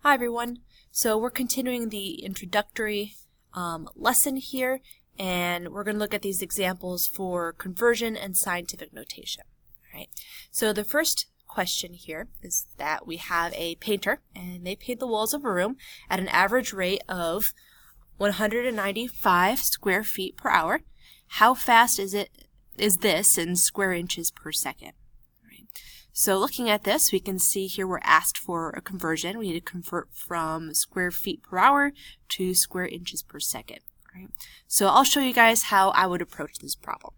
Hi everyone. So we're continuing the introductory lesson here, and we're going to look at these examples for conversion and scientific notation. All right. So the first question here is that we have a painter, and they paint the walls of a room at an average rate of 195 square feet per hour. How fast is this in square inches per second? So looking at this, we can see here we're asked for a conversion. We need to convert from square feet per hour to square inches per second. Right? So I'll show you guys how I would approach this problem.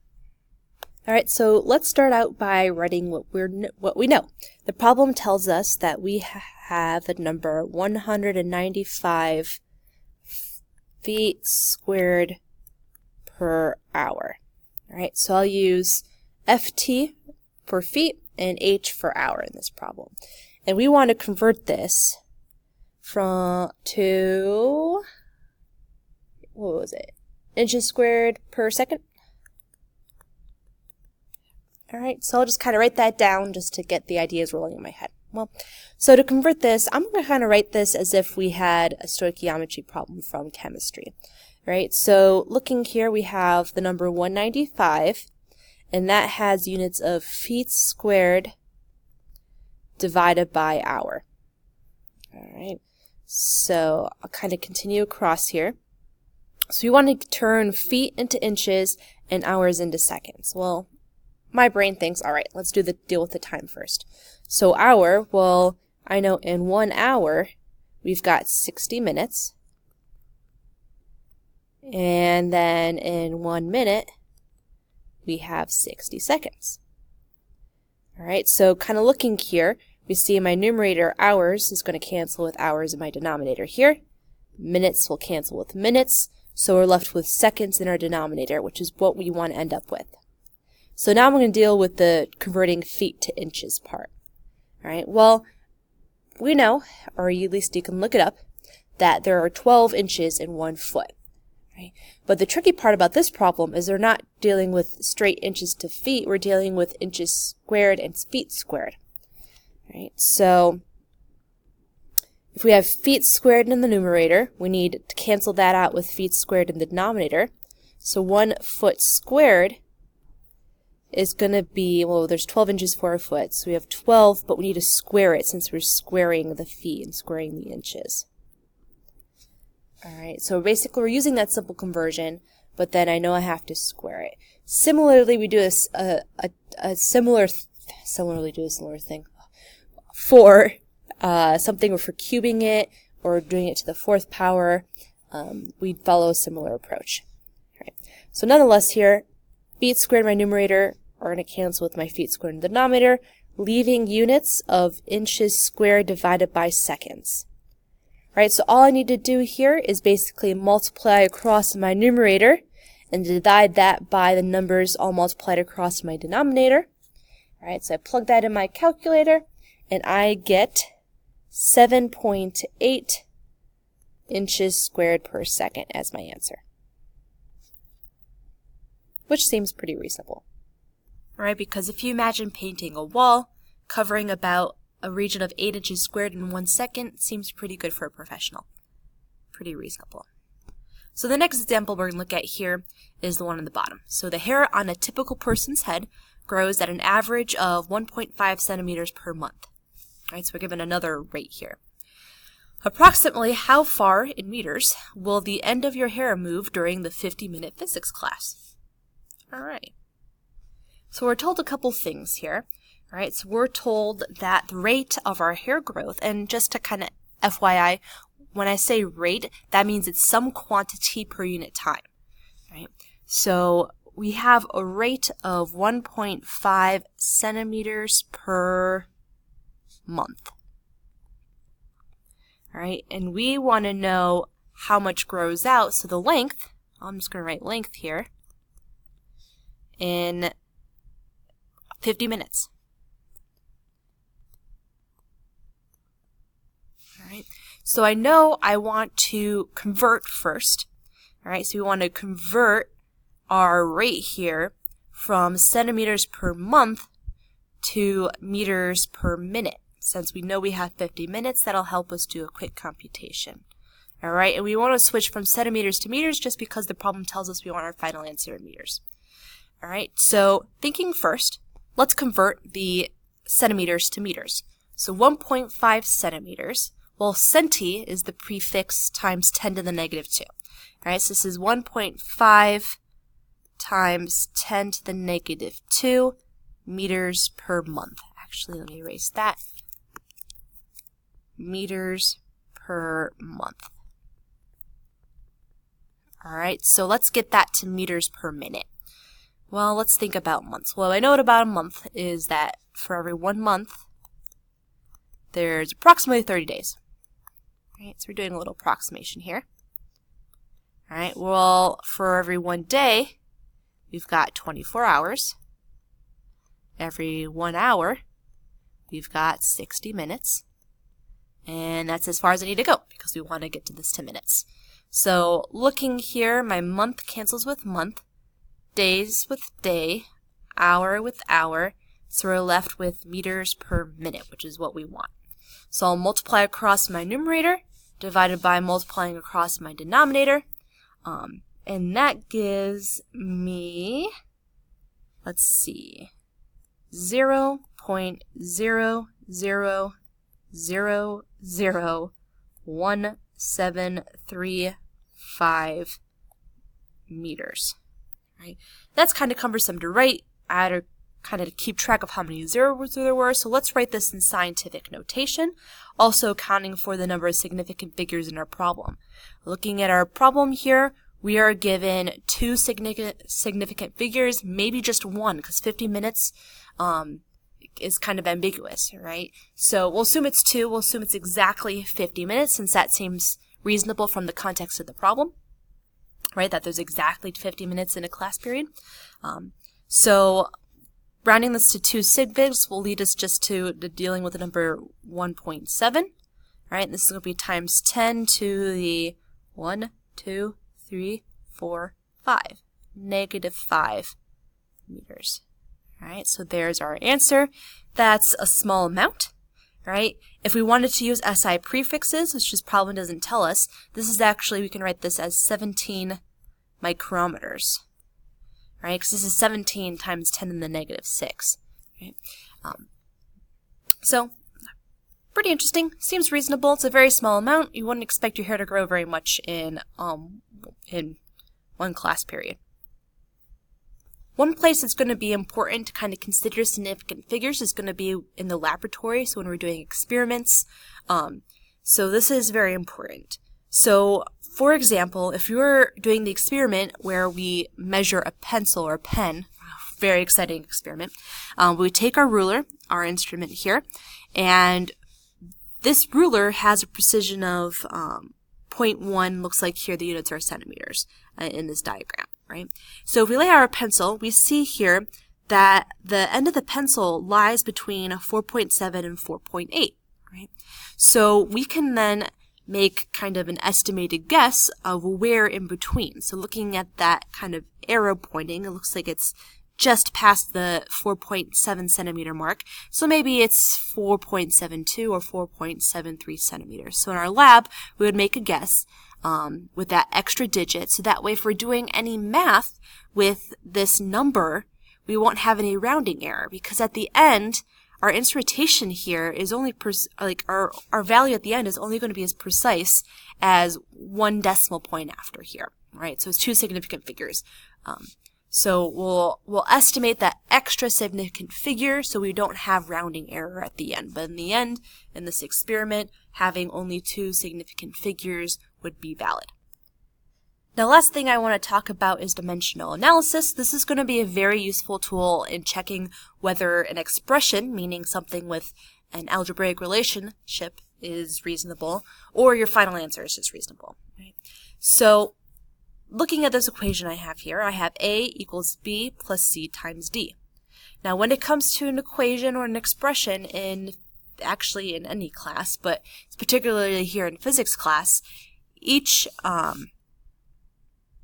Alright, so let's start out by writing what we know. The problem tells us that we have the number 195 feet squared per hour. Alright, so I'll use FT for feet and H for hour in this problem. And we want to convert this to, what was it? Inches squared per second? Alright, so I'll just kind of write that down just to get the ideas rolling in my head. Well, so to convert this, I'm going to kind of write this as if we had a stoichiometry problem from chemistry. Right, so looking here, we have the number 195, and that has units of feet squared divided by hour. Alright, so I'll kind of continue across here. So we want to turn feet into inches and hours into seconds. Well, my brain thinks, alright, let's deal with the time first. So hour, well, I know in 1 hour, we've got 60 minutes. And then in 1 minute, we have 60 seconds. Alright, so kind of looking here, we see in my numerator hours is going to cancel with hours in my denominator here. Minutes will cancel with minutes, so we're left with seconds in our denominator, which is what we want to end up with. So now I'm going to deal with the converting feet to inches part. Alright, well, we know, or at least you can look it up, that there are 12 inches in 1 foot. Right? But the tricky part about this problem is we're not dealing with straight inches to feet, we're dealing with inches squared and feet squared. Right? So if we have feet squared in the numerator, we need to cancel that out with feet squared in the denominator. So 1 foot squared is going to be, well, there's 12 inches for a foot, so we have 12, but we need to square it since we're squaring the feet and squaring the inches. Alright, so basically we're using that simple conversion, but then I know I have to square it. Similarly, we do a similar thing for something or for cubing it or doing it to the 4th power. We'd follow a similar approach. Alright, so nonetheless here, feet squared in my numerator are going to cancel with my feet squared in the denominator, leaving units of inches squared divided by seconds. Right, so all I need to do here is basically multiply across my numerator and divide that by the numbers all multiplied across my denominator. Alright, so I plug that in my calculator and I get 7.8 inches squared per second as my answer. Which seems pretty reasonable. Right, because if you imagine painting a wall covering about a region of 8 inches squared in 1 second, seems pretty good for a professional. Pretty reasonable. So the next example we're going to look at here is the one on the bottom. So the hair on a typical person's head grows at an average of 1.5 centimeters per month. All right, so we're given another rate here. Approximately how far in meters will the end of your hair move during the 50-minute physics class? All right. So we're told a couple things here. Alright, so we're told that the rate of our hair growth, and just to kind of FYI, when I say rate, that means it's some quantity per unit time. Right? So we have a rate of 1.5 centimeters per month. Alright, and we want to know how much grows out, so the length, I'm just going to write length here, in 50 minutes. Alright, so I know I want to convert first. Alright, so we want to convert our rate here from centimeters per month to meters per minute. since we know we have 50 minutes, that'll help us do a quick computation. All right, and we want to switch from centimeters to meters just because the problem tells us we want our final answer in meters. All right, so thinking first, let's convert the centimeters to meters. So 1.5 centimeters, well, centi is the prefix times 10 to the negative 2. All right, so this is 1.5 times 10 to the negative 2 meters per month. Actually, let me erase that. Meters per month. All right, so let's get that to meters per minute. Well, let's think about months. Well, I know about a month is that for every 1 month, there's approximately 30 days. All right, so we're doing a little approximation here. All right, well, for every 1 day, we've got 24 hours. Every 1 hour, we've got 60 minutes. And that's as far as I need to go because we want to get to this 10 minutes. So looking here, my month cancels with month, days with day, hour with hour. So we're left with meters per minute, which is what we want. So I'll multiply across my numerator, divided by multiplying across my denominator. And that gives me, let's see, 0.0001735 meters. Right? That's kind of cumbersome to write. I had to kind of keep track of how many zeros there were, so let's write this in scientific notation, also accounting for the number of significant figures in our problem. Looking at our problem here, we are given 2 significant figures, maybe just 1, because 50 minutes is kind of ambiguous, right? So we'll assume it's 2. We'll assume it's exactly 50 minutes, since that seems reasonable from the context of the problem, right? That there's exactly 50 minutes in a class period. So rounding this to 2 sig figs will lead us just to dealing with the number 1.7. All right, this is going to be times 10 to the 1, 2, 3, 4, 5. Negative 5 meters. All right, so there's our answer. That's a small amount, right? If we wanted to use SI prefixes, which this problem doesn't tell us, this is actually, we can write this as 17 micrometers, right? Because this is 17 times 10 to the negative 6, right? So, pretty interesting. Seems reasonable. It's a very small amount. You wouldn't expect your hair to grow very much in 1 class period. One place that's going to be important to kind of consider significant figures is going to be in the laboratory, so when we're doing experiments. So this is very important. So, for example, if you're doing the experiment where we measure a pencil or a pen, very exciting experiment, we take our ruler, our instrument here, and this ruler has a precision of 0.1, looks like here the units are centimeters in this diagram. Right? So if we lay out our pencil, we see here that the end of the pencil lies between 4.7 and 4.8. Right? So we can then make kind of an estimated guess of where in between. So looking at that kind of arrow pointing, it looks like it's just past the 4.7 centimeter mark. So maybe it's 4.72 or 4.73 centimeters. So in our lab, we would make a guess with that extra digit, so that way if we're doing any math with this number, we won't have any rounding error, because at the end, our instrumentation here is only, our value at the end is only going to be as precise as 1 decimal point after here, right? So it's 2 significant figures. So we'll estimate that extra significant figure so we don't have rounding error at the end. But in the end, in this experiment, having only 2 significant figures would be valid. Now, last thing I want to talk about is dimensional analysis. This is going to be a very useful tool in checking whether an expression, meaning something with an algebraic relationship, is reasonable, or your final answer is just reasonable. Right? So, looking at this equation I have here, I have A equals B plus C times D. Now, when it comes to an equation or an expression actually in any class, but particularly here in physics class, each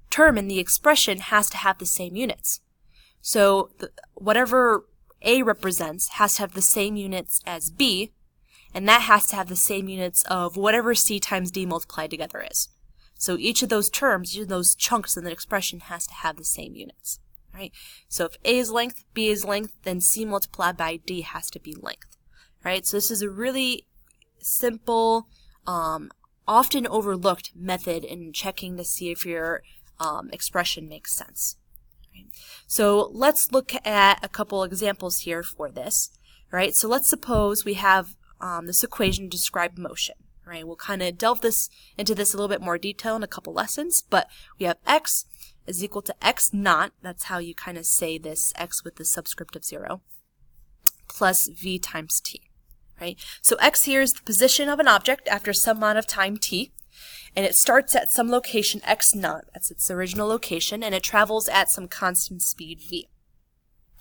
term in the expression has to have the same units. So whatever A represents has to have the same units as B, and that has to have the same units of whatever c times d multiplied together is. So each of those terms, each of those chunks in the expression has to have the same units. Right? So if a is length, b is length, then c multiplied by d has to be length. Right? So this is a really simple, often overlooked method in checking to see if your expression makes sense. Right? So let's look at a couple examples here for this. Right? So let's suppose we have this equation to describe motion. Right? We'll kind of delve into this a little bit more detail in a couple lessons, but we have x is equal to x naught, that's how you kind of say this, x with the subscript of 0, plus v times t. Right? So x here is the position of an object after some amount of time t, and it starts at some location x naught, that's its original location, and it travels at some constant speed v.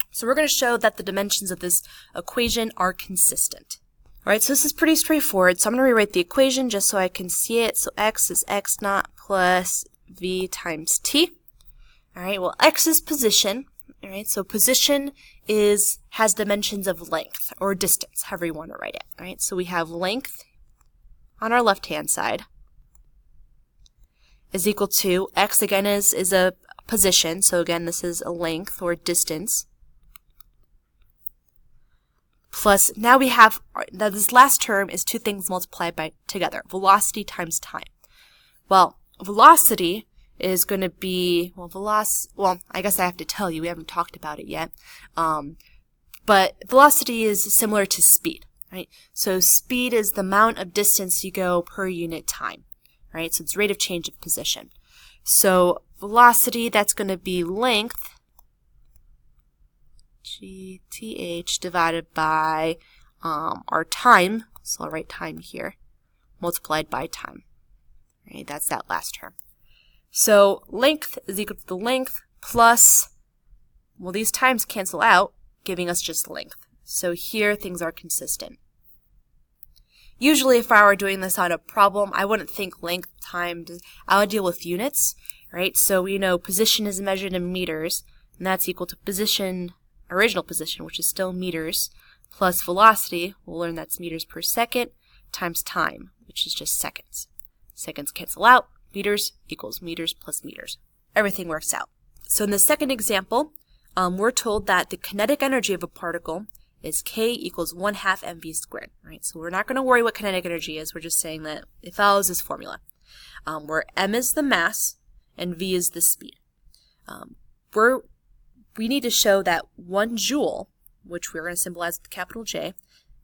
So we're going to show that the dimensions of this equation are consistent. Alright, so this is pretty straightforward, so I'm going to rewrite the equation just so I can see it. So x is x naught plus v times t. Alright, well x is position. Alright, so position has dimensions of length or distance, however you want to write it. Alright, so we have length on our left hand side is equal to x again is a position, so again this is a length or distance. Plus, now we have, this last term is two things multiplied by together, velocity times time. Well, velocity is going to be, well, I guess I have to tell you, we haven't talked about it yet, but velocity is similar to speed, right? So speed is the amount of distance you go per unit time, right? So it's rate of change of position. So velocity, that's going to be length, GTH, divided by our time, so I'll write time here, multiplied by time. Right, that's that last term. So length is equal to the length plus, well, these times cancel out, giving us just length. So here things are consistent. Usually if I were doing this on a problem, I wouldn't think length, time, I would deal with units, right? So we know position is measured in meters, and that's equal to position, original position, which is still meters, plus velocity, we'll learn that's meters per second, times time, which is just seconds. Seconds cancel out, meters equals meters plus meters. Everything works out. So in the second example, we're told that the kinetic energy of a particle is k equals 1/2 mv squared. Right? So we're not going to worry what kinetic energy is, we're just saying that it follows this formula, where m is the mass and v is the speed. We need to show that 1 joule, which we're going to symbolize with capital J,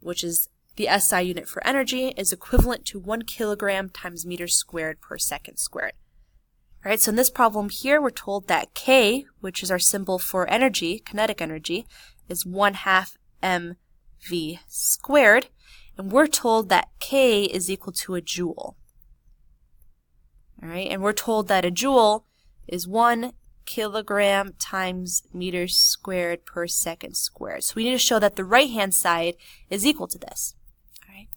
which is the SI unit for energy, is equivalent to 1 kilogram times meters squared per second squared. All right, so in this problem here, we're told that K, which is our symbol for energy, kinetic energy, is 1/2 mv squared, and we're told that K is equal to a joule. All right, and we're told that a joule is 1 kilogram times meters squared per second squared. So we need to show that the right-hand side is equal to this. All right.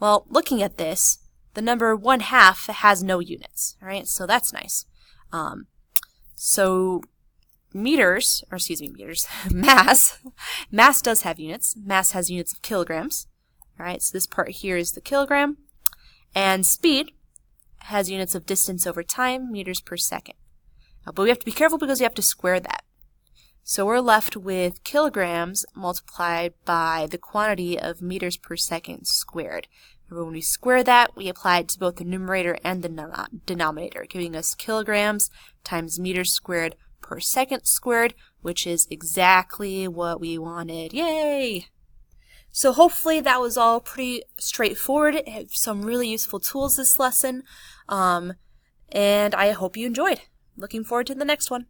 Well, looking at this, the number 1/2 has no units. All right, so that's nice. So meters, mass does have units. Mass has units of kilograms. All right, so this part here is the kilogram, and speed has units of distance over time, meters per second. But we have to be careful because we have to square that. So we're left with kilograms multiplied by the quantity of meters per second squared. Remember, when we square that, we apply it to both the numerator and the denominator, giving us kilograms times meters squared per second squared, which is exactly what we wanted. Yay! So hopefully that was all pretty straightforward. It had some really useful tools this lesson, and I hope you enjoyed. Looking forward to the next one.